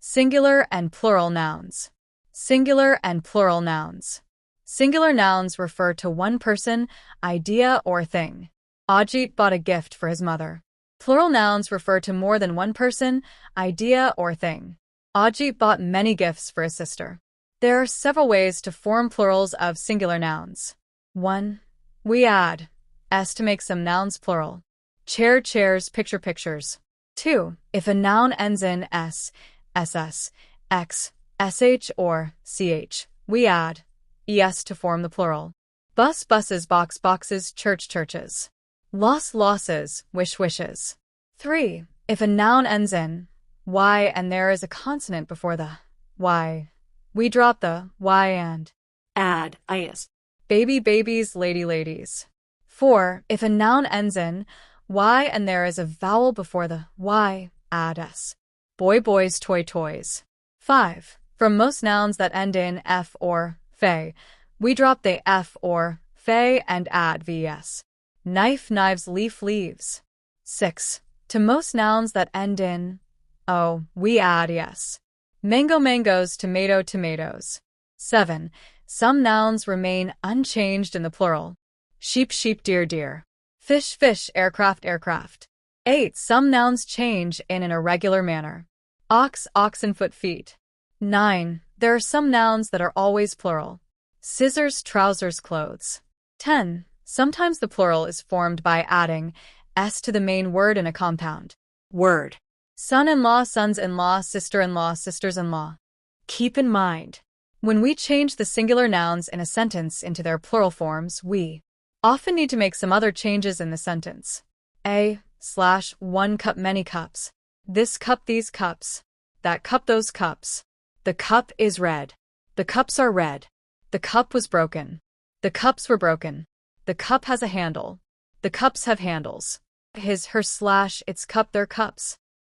Singular and plural nouns. Singular and plural nouns. Singular nouns refer to one person, idea, or thing. Ajit bought a gift for his mother. Plural nouns refer to more than one person, idea, or thing. Ajit bought many gifts for his sister. There are several ways to form plurals of singular nouns. 1. We add s to make some nouns plural. Chair, chairs, picture, pictures. 2. If a noun ends in s, ss, x, sh, or ch, we add es to form the plural. Bus, buses, box, boxes, church, churches. Loss, losses, wish, wishes. 3. If a noun ends in y and there is a consonant before the y, we drop the y and add is. Baby, babies, lady, ladies. 4. If a noun ends in y and there is a vowel before the y, add s. Boy, boys, toy, toys. 5. For most nouns that end in f or fe, we drop the f or fe and add vs. Knife, knives, leaf, leaves. 6. To most nouns that end in o, we add es. Mango, mangoes, tomato, tomatoes. 7. Some nouns remain unchanged in the plural. Sheep, sheep, deer, deer. Fish, fish, aircraft, aircraft. 8. Some nouns change in an irregular manner. Ox, oxen, foot, feet. 9. There are some nouns that are always plural. Scissors, trousers, clothes. 10. Sometimes the plural is formed by adding s to the main word in a compound word. Son-in-law, sons-in-law, sister-in-law, sisters-in-law. Keep in mind, when we change the singular nouns in a sentence into their plural forms, we often need to make some other changes in the sentence. One cup, many cups. This cup, these cups. That cup, those cups. The cup is red. The cups are red. The cup was broken. The cups were broken. The cup has a handle. The cups have handles. His, her, / its cup, their cups.